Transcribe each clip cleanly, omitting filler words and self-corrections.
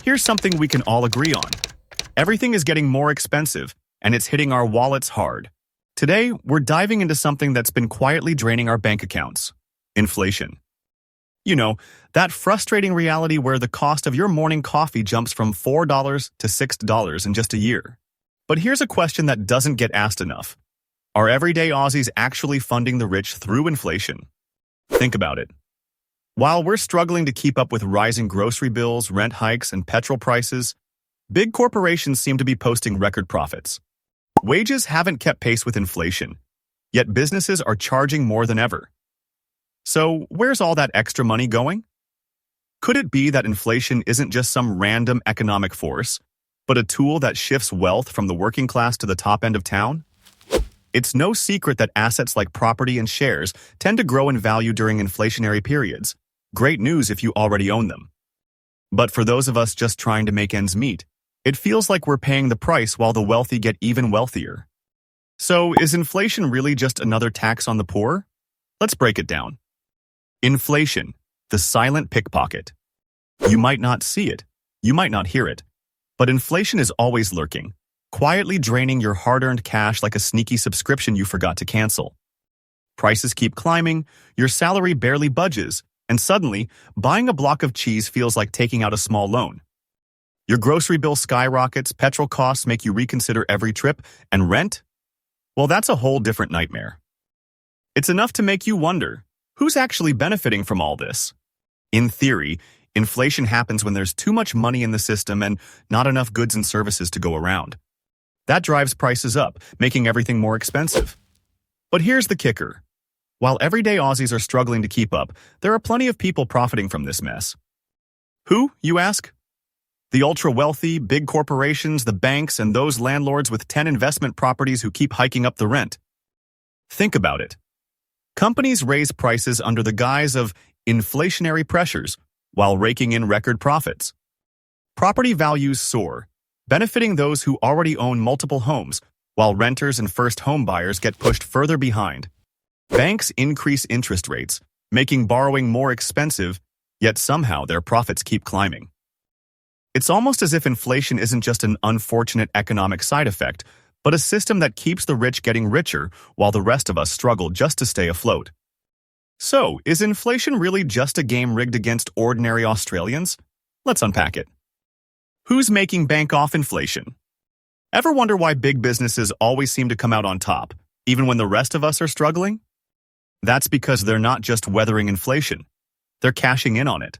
Here's something we can all agree on. Everything is getting more expensive, and it's hitting our wallets hard. Today, we're diving into something that's been quietly draining our bank accounts: inflation. You know, that frustrating reality where the cost of your morning coffee jumps from $4 to $6 in just a year. But here's a question that doesn't get asked enough. Are everyday Aussies actually funding the rich through inflation? Think about it. While we're struggling to keep up with rising grocery bills, rent hikes, and petrol prices, big corporations seem to be posting record profits. Wages haven't kept pace with inflation, yet businesses are charging more than ever. So, where's all that extra money going? Could it be that inflation isn't just some random economic force, but a tool that shifts wealth from the working class to the top end of town? It's no secret that assets like property and shares tend to grow in value during inflationary periods. Great news if you already own them. But for those of us just trying to make ends meet, it feels like we're paying the price while the wealthy get even wealthier. So, is inflation really just another tax on the poor? Let's break it down. Inflation, the silent pickpocket. You might not see it, you might not hear it, but inflation is always lurking, quietly draining your hard-earned cash like a sneaky subscription you forgot to cancel. Prices keep climbing, your salary barely budges, and suddenly, buying a block of cheese feels like taking out a small loan. Your grocery bill skyrockets, petrol costs make you reconsider every trip, and rent? Well, that's a whole different nightmare. It's enough to make you wonder, who's actually benefiting from all this? In theory, inflation happens when there's too much money in the system and not enough goods and services to go around. That drives prices up, making everything more expensive. But here's the kicker. While everyday Aussies are struggling to keep up, there are plenty of people profiting from this mess. Who, you ask? The ultra-wealthy, big corporations, the banks, and those landlords with 10 investment properties who keep hiking up the rent. Think about it. Companies raise prices under the guise of inflationary pressures while raking in record profits. Property values soar, benefiting those who already own multiple homes, while renters and first home buyers get pushed further behind. Banks increase interest rates, making borrowing more expensive, yet somehow their profits keep climbing. It's almost as if inflation isn't just an unfortunate economic side effect, but a system that keeps the rich getting richer while the rest of us struggle just to stay afloat. So, is inflation really just a game rigged against ordinary Australians? Let's unpack it. Who's making bank off inflation? Ever wonder why big businesses always seem to come out on top, even when the rest of us are struggling? That's because they're not just weathering inflation, they're cashing in on it.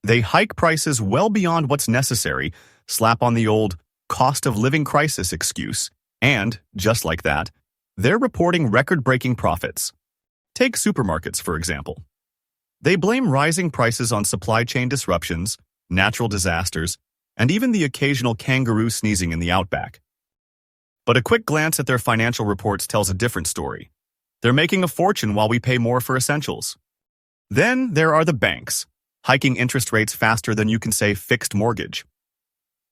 They hike prices well beyond what's necessary, slap on the old cost of living crisis excuse, and, just like that, they're reporting record-breaking profits. Take supermarkets, for example. They blame rising prices on supply chain disruptions, natural disasters, and even the occasional kangaroo sneezing in the outback. But a quick glance at their financial reports tells a different story. They're making a fortune while we pay more for essentials. Then there are the banks, hiking interest rates faster than you can say fixed mortgage.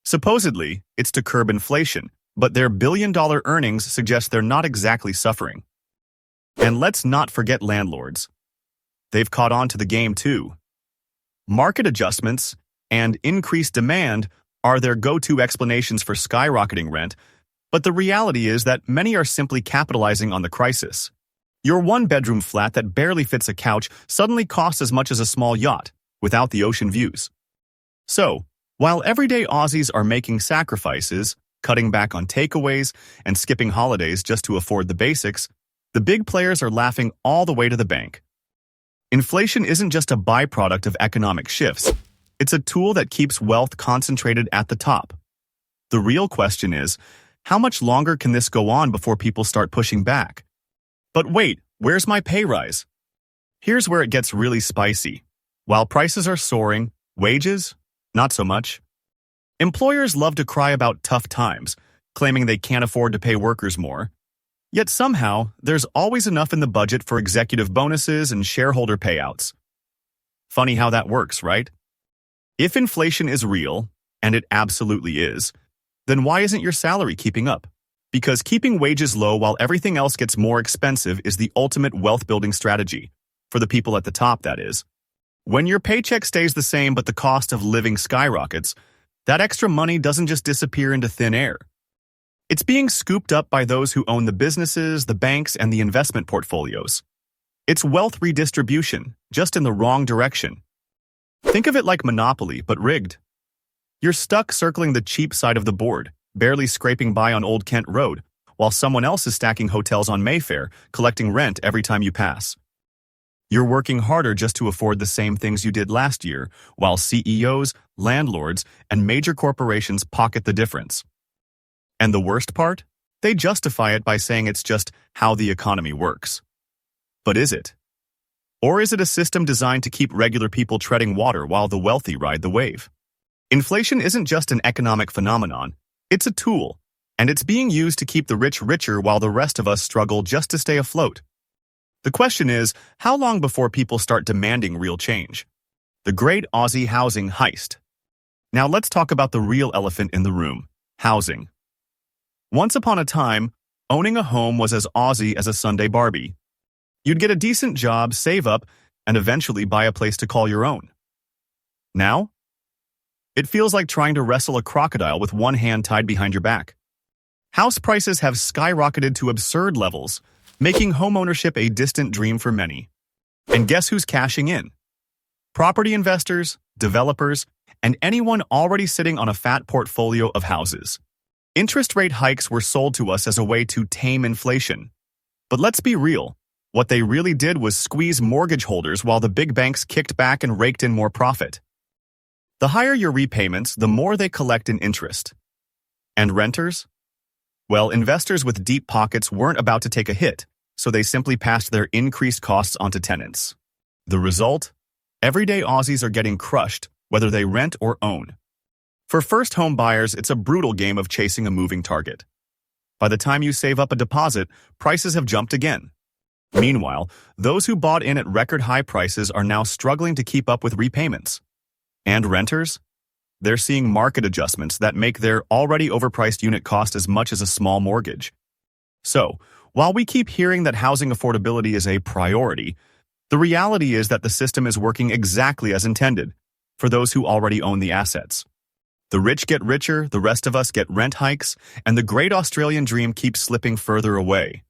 Supposedly, it's to curb inflation, but their billion-dollar earnings suggest they're not exactly suffering. And let's not forget landlords. They've caught on to the game too. Market adjustments and increased demand are their go-to explanations for skyrocketing rent, but the reality is that many are simply capitalizing on the crisis. Your one-bedroom flat that barely fits a couch suddenly costs as much as a small yacht, without the ocean views. So, while everyday Aussies are making sacrifices, cutting back on takeaways, and skipping holidays just to afford the basics, the big players are laughing all the way to the bank. Inflation isn't just a byproduct of economic shifts. It's a tool that keeps wealth concentrated at the top. The real question is, how much longer can this go on before people start pushing back? But wait, where's my pay rise? Here's where it gets really spicy. While prices are soaring, wages? Not so much. Employers love to cry about tough times, claiming they can't afford to pay workers more. Yet somehow, there's always enough in the budget for executive bonuses and shareholder payouts. Funny how that works, right? If inflation is real, and it absolutely is, then why isn't your salary keeping up? Because keeping wages low while everything else gets more expensive is the ultimate wealth-building strategy, for the people at the top, that is. When your paycheck stays the same but the cost of living skyrockets, That extra money doesn't just disappear into thin air. It's being scooped up by those who own the businesses, the banks, and the investment portfolios. It's wealth redistribution, just in the wrong direction. Think of it like Monopoly, but rigged. You're stuck circling the cheap side of the board, barely scraping by on Old Kent Road, while someone else is stacking hotels on Mayfair, collecting rent every time you pass. You're working harder just to afford the same things you did last year, while CEOs, landlords, and major corporations pocket the difference. And the worst part? They justify it by saying it's just how the economy works. But is it? Or is it a system designed to keep regular people treading water while the wealthy ride the wave? Inflation isn't just an economic phenomenon, it's a tool, and it's being used to keep the rich richer while the rest of us struggle just to stay afloat. The question is, how long before people start demanding real change? The great Aussie housing heist. Now let's talk about the real elephant in the room, housing. Once upon a time, owning a home was as Aussie as a Sunday Barbie. You'd get a decent job, save up, and eventually buy a place to call your own. Now? It feels like trying to wrestle a crocodile with one hand tied behind your back. House prices have skyrocketed to absurd levels, making homeownership a distant dream for many. And guess who's cashing in? Property investors, developers, and anyone already sitting on a fat portfolio of houses. Interest rate hikes were sold to us as a way to tame inflation. But let's be real, what they really did was squeeze mortgage holders while the big banks kicked back and raked in more profit. The higher your repayments, the more they collect in interest. And renters? Well, investors with deep pockets weren't about to take a hit, so they simply passed their increased costs onto tenants. The result? Everyday Aussies are getting crushed, whether they rent or own. For first home buyers, it's a brutal game of chasing a moving target. By the time you save up a deposit, prices have jumped again. Meanwhile, those who bought in at record high prices are now struggling to keep up with repayments. And renters? They're seeing market adjustments that make their already overpriced unit cost as much as a small mortgage. So, while we keep hearing that housing affordability is a priority, the reality is that the system is working exactly as intended for those who already own the assets. The rich get richer, the rest of us get rent hikes, and the great Australian dream keeps slipping further away.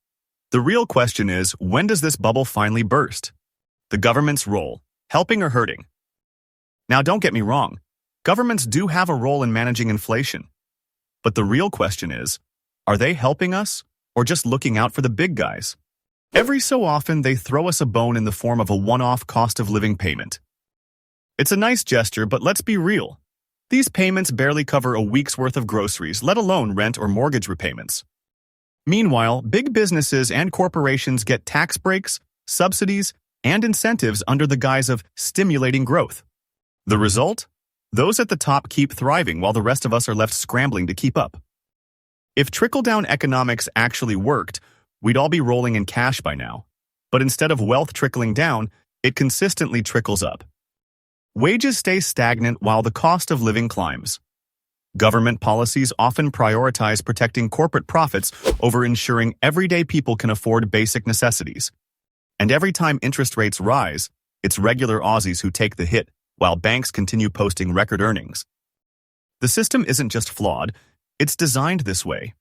The real question is, when does this bubble finally burst? The government's role, helping or hurting? Now don't get me wrong, governments do have a role in managing inflation. But the real question is, are they helping us or just looking out for the big guys? Every so often they throw us a bone in the form of a one-off cost of living payment. It's a nice gesture, but let's be real. These payments barely cover a week's worth of groceries, let alone rent or mortgage repayments. Meanwhile, big businesses and corporations get tax breaks, subsidies, and incentives under the guise of stimulating growth. The result? Those at the top keep thriving while the rest of us are left scrambling to keep up. If trickle-down economics actually worked, we'd all be rolling in cash by now. But instead of wealth trickling down, it consistently trickles up. Wages stay stagnant while the cost of living climbs. Government policies often prioritize protecting corporate profits over ensuring everyday people can afford basic necessities. And every time interest rates rise, it's regular Aussies who take the hit, while banks continue posting record earnings. The system isn't just flawed, it's designed this way.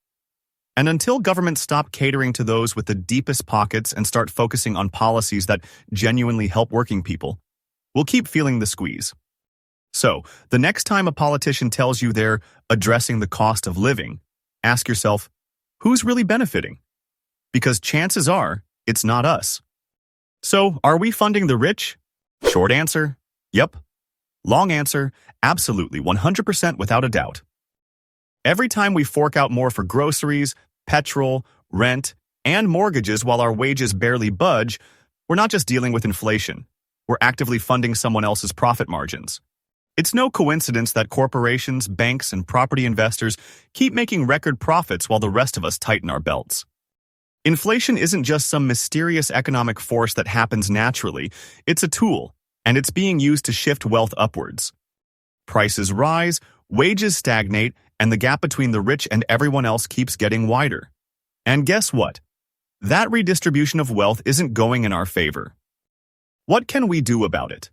And until governments stop catering to those with the deepest pockets and start focusing on policies that genuinely help working people, we'll keep feeling the squeeze. So, the next time a politician tells you they're addressing the cost of living, ask yourself, who's really benefiting? Because chances are, it's not us. So, are we funding the rich? Short answer, yep. Long answer, absolutely, 100% without a doubt. Every time we fork out more for groceries, petrol, rent, and mortgages while our wages barely budge, we're not just dealing with inflation. We're actively funding someone else's profit margins. It's no coincidence that corporations, banks, and property investors keep making record profits while the rest of us tighten our belts. Inflation isn't just some mysterious economic force that happens naturally. It's a tool, and it's being used to shift wealth upwards. Prices rise, wages stagnate, and the gap between the rich and everyone else keeps getting wider. And guess what? That redistribution of wealth isn't going in our favor. What can we do about it?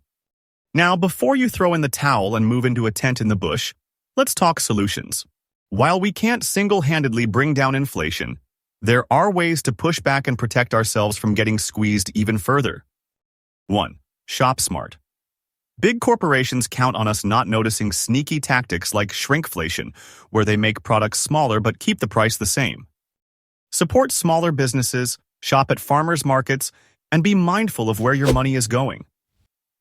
Now, before you throw in the towel and move into a tent in the bush, Let's talk solutions. While we can't single-handedly bring down inflation, there are ways to push back and protect ourselves from getting squeezed even further. 1. Shop smart. Big corporations count on us not noticing sneaky tactics like shrinkflation, where they make products smaller but keep the price the same. Support smaller businesses, shop at farmers markets, and be mindful of where your money is going.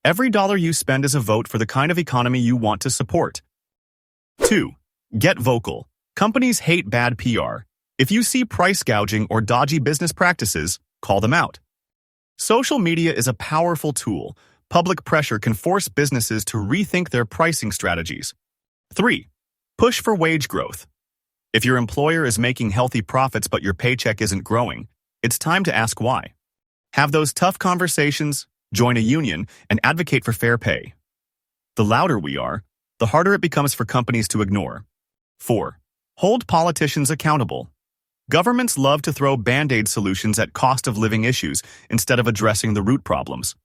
Every dollar you spend is a vote for the kind of economy you want to support. 2. Get vocal. Companies hate bad PR. If you see price gouging or dodgy business practices, call them out. Social media is a powerful tool. Public pressure can force businesses to rethink their pricing strategies. 3. Push for wage growth. If your employer is making healthy profits but your paycheck isn't growing, it's time to ask why. Have those tough conversations, join a union, and advocate for fair pay. The louder we are, the harder it becomes for companies to ignore. 4. Hold politicians accountable. Governments love to throw band-aid solutions at cost of living issues instead of addressing the root problems.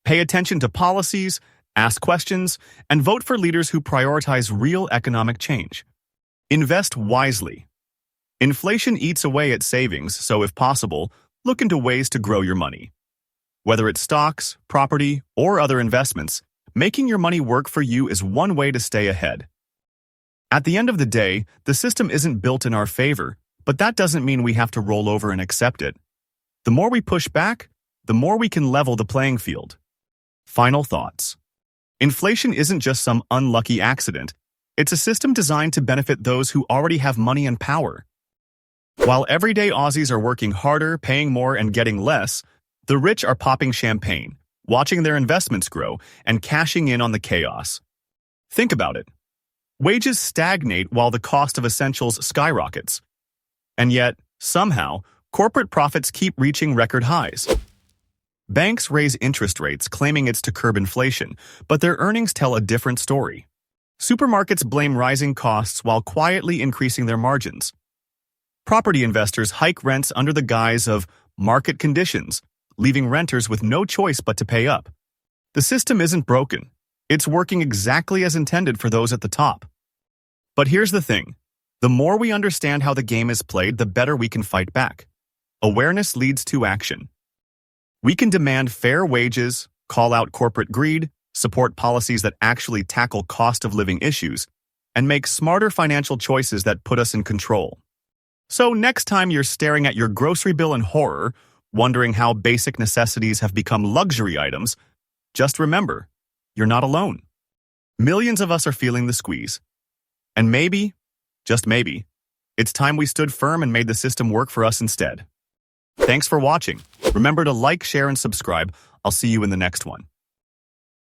Pay attention to policies, ask questions, and vote for leaders who prioritize real economic change. Invest wisely. Inflation eats away at savings, so if possible, look into ways to grow your money. Whether it's stocks, property, or other investments, making your money work for you is one way to stay ahead. At the end of the day, the system isn't built in our favor, but that doesn't mean we have to roll over and accept it. The more we push back, the more we can level the playing field. Final thoughts. Inflation isn't just some unlucky accident. It's a system designed to benefit those who already have money and power. While everyday Aussies are working harder, paying more, and getting less, the rich are popping champagne, watching their investments grow, and cashing in on the chaos. Think about it. Wages stagnate while the cost of essentials skyrockets. And yet, somehow, corporate profits keep reaching record highs. Banks raise interest rates claiming it's to curb inflation, but their earnings tell a different story. Supermarkets blame rising costs while quietly increasing their margins. Property investors hike rents under the guise of market conditions, leaving renters with no choice but to pay up. The system isn't broken. It's working exactly as intended for those at the top. But here's the thing. The more we understand how the game is played, the better we can fight back. Awareness leads to action. We can demand fair wages, call out corporate greed, support policies that actually tackle cost of living issues, and make smarter financial choices that put us in control. So next time you're staring at your grocery bill in horror, wondering how basic necessities have become luxury items, just remember, you're not alone. Millions of us are feeling the squeeze. And maybe, just maybe, it's time we stood firm and made the system work for us instead. Thanks for watching. Remember to like, share, and subscribe. I'll see you in the next one.